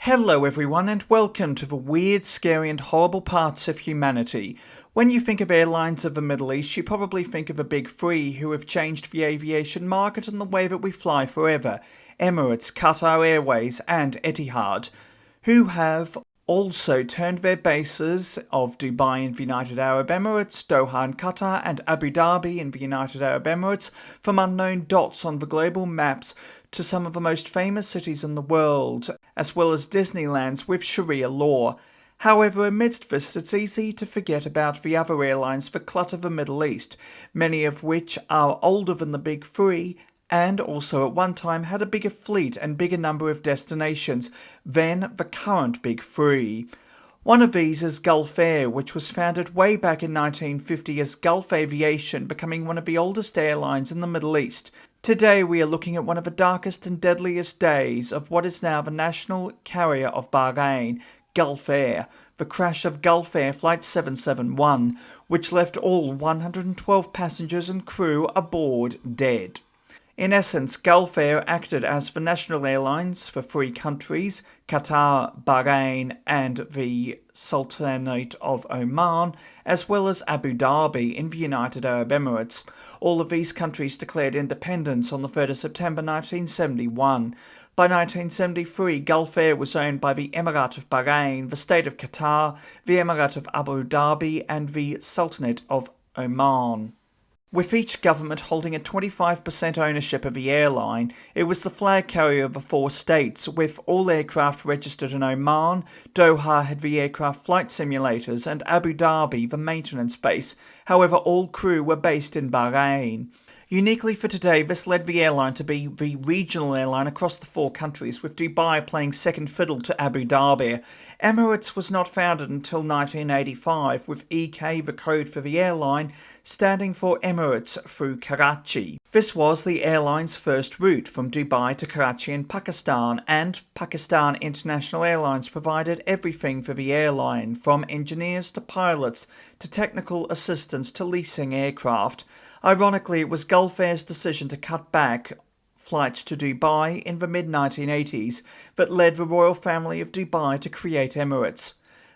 Hello everyone and welcome to the weird, scary and horrible parts of humanity. When you think of airlines of the Middle East, you probably think of the big three who have changed the aviation market and the way that we fly forever. Emirates, Qatar Airways and Etihad, who have also turned their bases of Dubai in the United Arab Emirates, Doha in Qatar and Abu Dhabi in the United Arab Emirates from unknown dots on the global maps to some of the most famous cities in the world, as well as Disneylands with Sharia law. However, amidst this, it's easy to forget about the other airlines that clutter the Middle East, many of which are older than the big three, and also at one time had a bigger fleet and bigger number of destinations than the current big three. One of these is Gulf Air, which was founded way back in 1950 as Gulf Aviation, becoming one of the oldest airlines in the Middle East. Today we are looking at one of the darkest and deadliest days of what is now the national carrier of Bahrain, Gulf Air, the crash of Gulf Air Flight 771, which left all 112 passengers and crew aboard dead. In essence, Gulf Air acted as the national airlines for three countries, Qatar, Bahrain and the Sultanate of Oman, as well as Abu Dhabi in the United Arab Emirates. All of these countries declared independence on the 3rd of September 1971. By 1973, Gulf Air was owned by the Emirate of Bahrain, the State of Qatar, the Emirate of Abu Dhabi and the Sultanate of Oman. With each government holding a 25% ownership of the airline, it was the flag carrier of the four states, with all aircraft registered in Oman. Doha had the aircraft flight simulators and Abu Dhabi the maintenance base. However, all crew were based in Bahrain. Uniquely for today, this led the airline to be the regional airline across the four countries, with Dubai playing second fiddle to Abu Dhabi. Emirates was not founded until 1985, with EK, the code for the airline, standing for Emirates through Karachi. This was the airline's first route from Dubai to Karachi in Pakistan, and Pakistan International Airlines provided everything for the airline, from engineers to pilots to technical assistance to leasing aircraft. Ironically, it was Gulf Air's decision to cut back flights to Dubai in the mid-1980s that led the royal family of Dubai to create Emirates.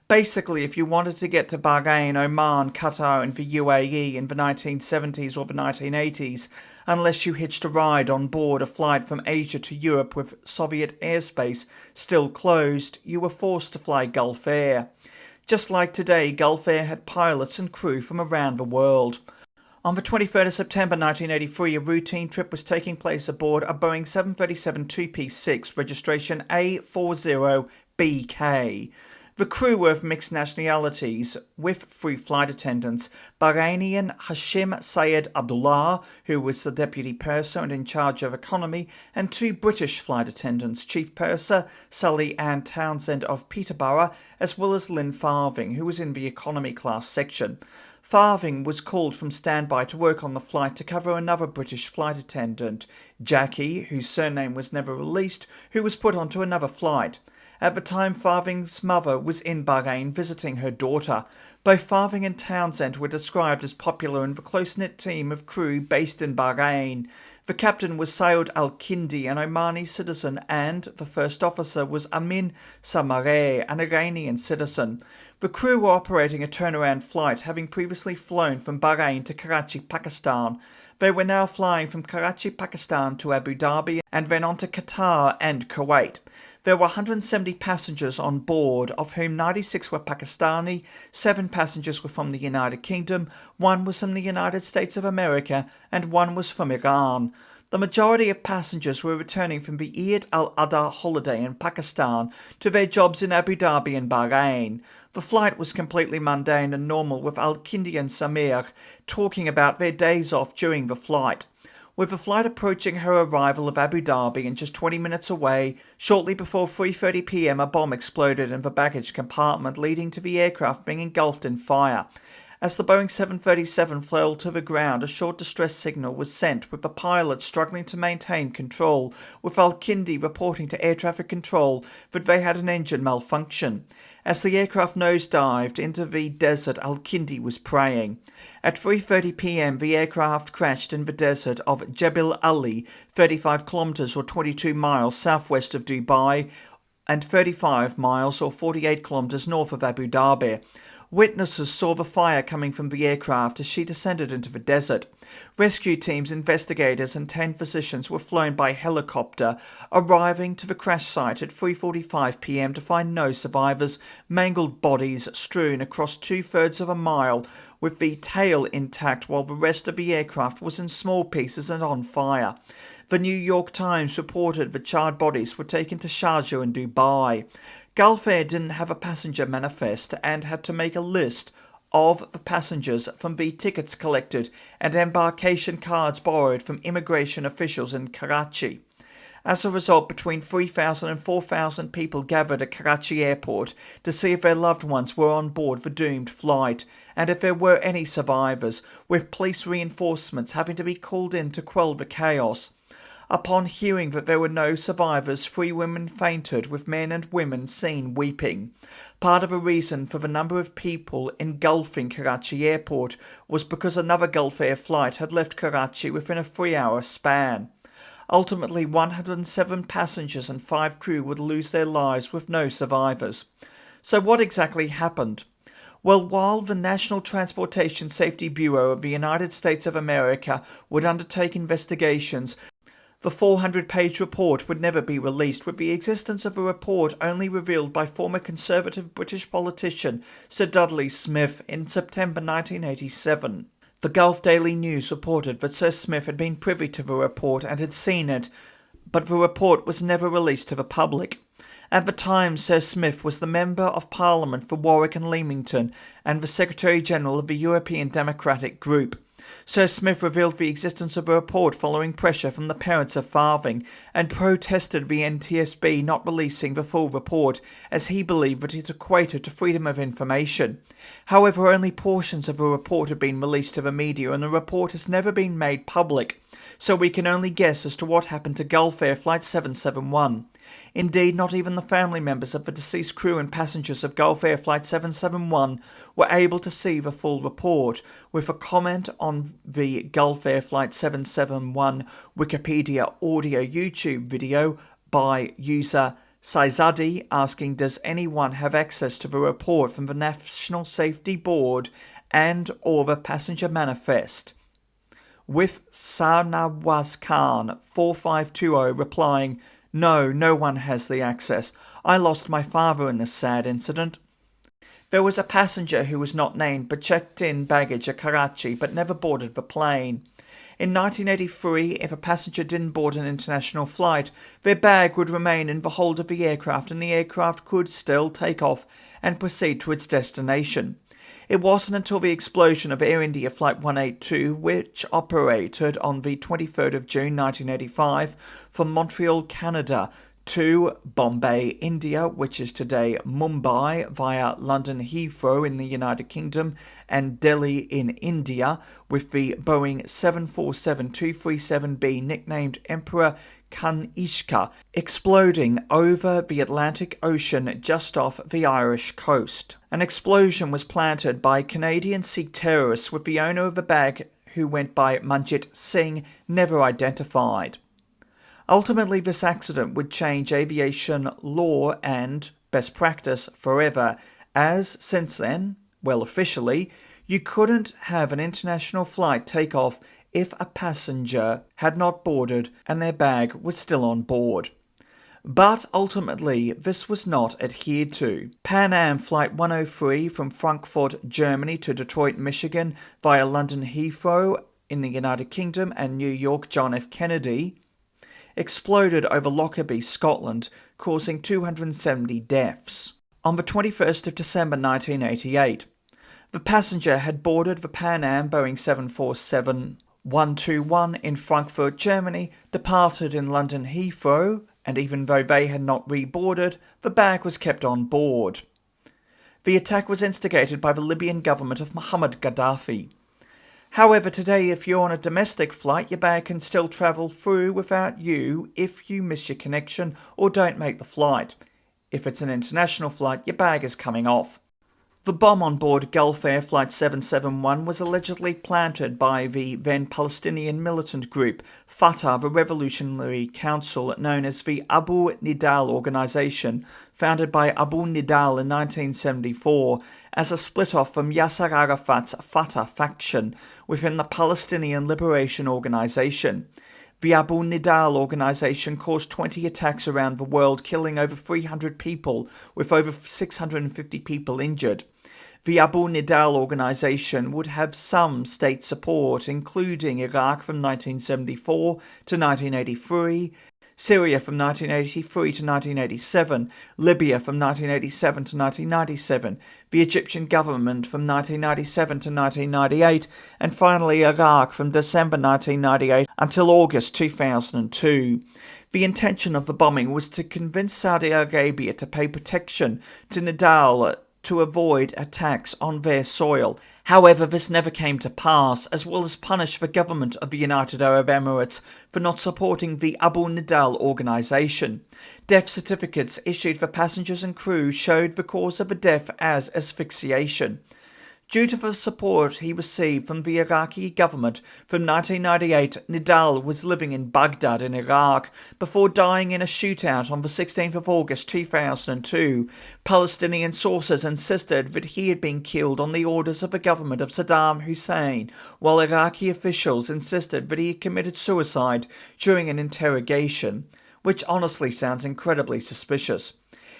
Basically, if you wanted to get to Bahrain, Oman, Qatar and the UAE in the 1970s or the 1980s, unless you hitched a ride on board a flight from Asia to Europe with Soviet airspace still closed, you were forced to fly Gulf Air. Just like today, Gulf Air had pilots and crew from around the world. On the 23rd of September 1983, a routine trip was taking place aboard a Boeing 737 2P6, registration A40BK. The crew were of mixed nationalities, with three flight attendants: Bahrainian Hashim Sayed Abdullah, who was the deputy purser and in charge of economy, and two British flight attendants, Chief Purser Sally Ann Townsend of Peterborough, as well as Lynn Farthing, who was in the economy class section. Farthing was called from standby to work on the flight to cover another British flight attendant, Jackie, whose surname was never released, who was put onto another flight. At the time, Farthing's mother was in Bahrain visiting her daughter. Both Farthing and Townsend were described as popular in the close-knit team of crew based in Bahrain. The captain was Saud al-Kindi, an Omani citizen, and the first officer was Amin Samareh, an Iranian citizen. The crew were operating a turnaround flight, having previously flown from Bahrain to Karachi, Pakistan. They were now flying from Karachi, Pakistan to Abu Dhabi and then on to Qatar and Kuwait. There were 170 passengers on board, of whom 96 were Pakistani, 7 passengers were from the United Kingdom, 1 was from the United States of America, and 1 was from Iran. The majority of passengers were returning from the Eid al-Adha holiday in Pakistan to their jobs in Abu Dhabi and Bahrain. The flight was completely mundane and normal, with Al-Kindi and Samir talking about their days off during the flight. With the flight approaching her arrival of Abu Dhabi and just 20 minutes away, shortly before 3:30 p.m. a bomb exploded in the baggage compartment, leading to the aircraft being engulfed in fire. As the Boeing 737 fell to the ground, a short distress signal was sent, with the pilot struggling to maintain control, with Al-Kindi reporting to air traffic control that they had an engine malfunction. As the aircraft nosedived into the desert, Al-Kindi was praying. At 3:30 p.m, the aircraft crashed in the desert of Jebel Ali, 35 kilometers or 22 miles southwest of Dubai, and 35 miles or 48 kilometers north of Abu Dhabi. Witnesses saw the fire coming from the aircraft as she descended into the desert. Rescue teams, investigators and 10 physicians were flown by helicopter, arriving to the crash site at 3:45 p.m. to find no survivors, mangled bodies strewn across 2/3 of a mile, with the tail intact while the rest of the aircraft was in small pieces and on fire. The New York Times reported the charred bodies were taken to Sharjah and Dubai. Gulf Air didn't have a passenger manifest and had to make a list of the passengers from the tickets collected and embarkation cards borrowed from immigration officials in Karachi. As a result, between 3,000 and 4,000 people gathered at Karachi airport to see if their loved ones were on board the doomed flight and if there were any survivors, with police reinforcements having to be called in to quell the chaos. Upon hearing that there were no survivors, 3 women fainted, with men and women seen weeping. Part of the reason for the number of people engulfing Karachi airport was because another Gulf Air flight had left Karachi within a 3-hour span. Ultimately, 107 passengers and 5 crew would lose their lives with no survivors. So what exactly happened? Well, while the National Transportation Safety Bureau of the United States of America would undertake investigations, the 400-page report would never be released, with the existence of a report only revealed by former Conservative British politician Sir Dudley Smith in September 1987. The Gulf Daily News reported that Sir Smith had been privy to the report and had seen it, but the report was never released to the public. At the time, Sir Smith was the Member of Parliament for Warwick and Leamington and the Secretary-General of the European Democratic Group. Sir Smith revealed the existence of a report following pressure from the parents of Farthing and protested the NTSB not releasing the full report, as he believed that it equated to freedom of information. However, only portions of the report have been released to the media and the report has never been made public, so we can only guess as to what happened to Gulf Air Flight 771. Indeed, not even the family members of the deceased crew and passengers of Gulf Air Flight 771 were able to see the full report, with a comment on the Gulf Air Flight 771 Wikipedia audio YouTube video by user Saizadi asking, does anyone have access to the report from the National Safety Board and or the passenger manifest? With Sarnawaz Khan 4520 replying, no one has the access. I lost my father in this sad incident. There was a passenger who was not named but checked in baggage at Karachi but never boarded the plane. In 1983, if a passenger didn't board an international flight, their bag would remain in the hold of the aircraft and the aircraft could still take off and proceed to its destination. It wasn't until the explosion of Air India Flight 182, which operated on the 23rd of June 1985 from Montreal, Canada, to Bombay, India, which is today Mumbai, via London Heathrow in the United Kingdom and Delhi in India, with the Boeing 747-237B nicknamed Emperor Kanishka, exploding over the Atlantic Ocean just off the Irish coast. An explosion was planted by Canadian Sikh terrorists, with the owner of the bag, who went by Manjit Singh, never identified. Ultimately, this accident would change aviation law and best practice forever, as since then, well officially, you couldn't have an international flight take off if a passenger had not boarded and their bag was still on board. But ultimately, this was not adhered to. Pan Am Flight 103 from Frankfurt, Germany to Detroit, Michigan via London Heathrow in the United Kingdom and New York John F. Kennedy exploded over Lockerbie, Scotland, causing 270 deaths. On the 21st of December 1988, the passenger had boarded the Pan Am Boeing 747-121 in Frankfurt, Germany, departed in London Heathrow, and even though they had not reboarded, the bag was kept on board. The attack was instigated by the Libyan government of Muhammad Gaddafi. However, today, if you're on a domestic flight, your bag can still travel through without you if you miss your connection or don't make the flight. If it's an international flight, your bag is coming off. The bomb on board Gulf Air Flight 771 was allegedly planted by the then Palestinian militant group Fatah, the Revolutionary Council, known as the Abu Nidal Organization, founded by Abu Nidal in 1974 as a split-off from Yasser Arafat's Fatah faction within the Palestinian Liberation Organization. The Abu Nidal organization caused 20 attacks around the world, killing over 300 people, with over 650 people injured. The Abu Nidal organization would have some state support, including Iraq from 1974 to 1983, Syria from 1983 to 1987, Libya from 1987 to 1997, the Egyptian government from 1997 to 1998, and finally Iraq from December 1998 until August 2002. The intention of the bombing was to convince Saudi Arabia to pay protection to Nidal to avoid attacks on their soil. However, this never came to pass, as well as punish the government of the United Arab Emirates for not supporting the Abu Nidal organization. Death certificates issued for passengers and crew showed the cause of the death as asphyxiation. Due to the support he received from the Iraqi government from 1998, Nidal was living in Baghdad in Iraq before dying in a shootout on the 16th of August 2002. Palestinian sources insisted that he had been killed on the orders of the government of Saddam Hussein, while Iraqi officials insisted that he had committed suicide during an interrogation, which honestly sounds incredibly suspicious.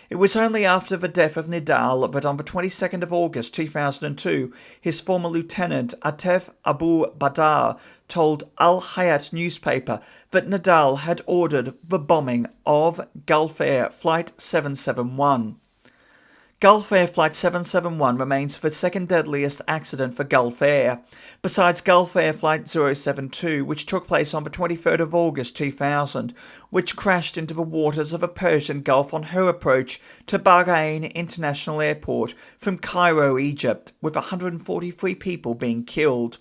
It was only after the death of Nidal that on the 22nd of August 2002, his former lieutenant Atef Abu Badr told Al Hayat newspaper that Nidal had ordered the bombing of Gulf Air Flight 771. Gulf Air Flight 771 remains the second deadliest accident for Gulf Air, besides Gulf Air Flight 072, which took place on the 23rd of August 2000, which crashed into the waters of the Persian Gulf on her approach to Bahrain International Airport from Cairo, Egypt, with 143 people being killed.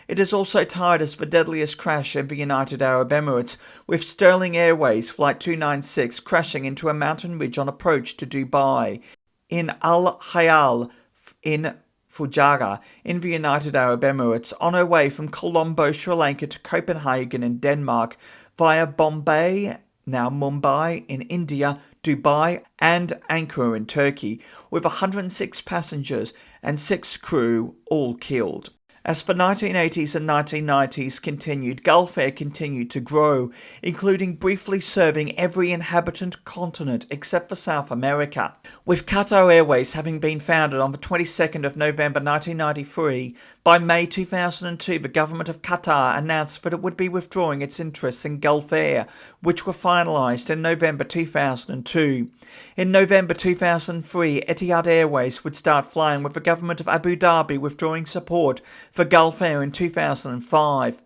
It is also tied as the deadliest crash in the United Arab Emirates, with Sterling Airways Flight 296 crashing into a mountain ridge on approach to Dubai, in Al Hayal in Fujairah in the United Arab Emirates, on her way from Colombo, Sri Lanka to Copenhagen in Denmark via Bombay, now Mumbai in India, Dubai and Ankara in Turkey, with 106 passengers and 6 crew all killed. As the 1980s and 1990s continued, Gulf Air continued to grow, including briefly serving every inhabitant continent except for South America. With Qatar Airways having been founded on the 22nd of November 1993, by May 2002 the government of Qatar announced that it would be withdrawing its interests in Gulf Air, which were finalised in November 2002. In November 2003, Etihad Airways would start flying, with the government of Abu Dhabi withdrawing support for Gulf Air in 2005.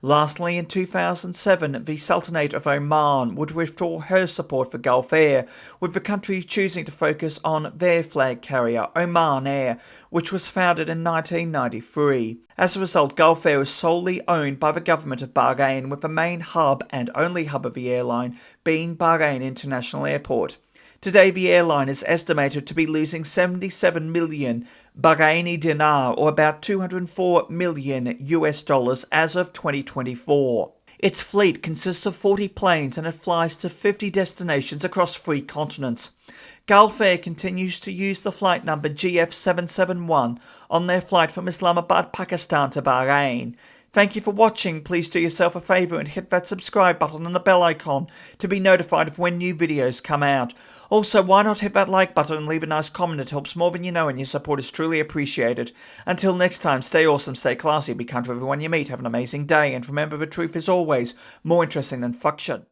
Lastly, in 2007, the Sultanate of Oman would withdraw her support for Gulf Air, with the country choosing to focus on their flag carrier, Oman Air, which was founded in 1993. As a result, Gulf Air is solely owned by the government of Bahrain, with the main hub and only hub of the airline being Bahrain International Airport. Today, the airline is estimated to be losing 77 million Bahraini dinar, or about 204 million US dollars as of 2024. Its fleet consists of 40 planes and it flies to 50 destinations across 3 continents. Gulf Air continues to use the flight number GF771 on their flight from Islamabad, Pakistan to Bahrain. Thank you for watching. Please do yourself a favour and hit that subscribe button and the bell icon to be notified of when new videos come out. Also, why not hit that like button and leave a nice comment? It helps more than you know, and your support is truly appreciated. Until next time, stay awesome, stay classy, be kind to everyone you meet, have an amazing day, and remember the truth is always more interesting than fiction.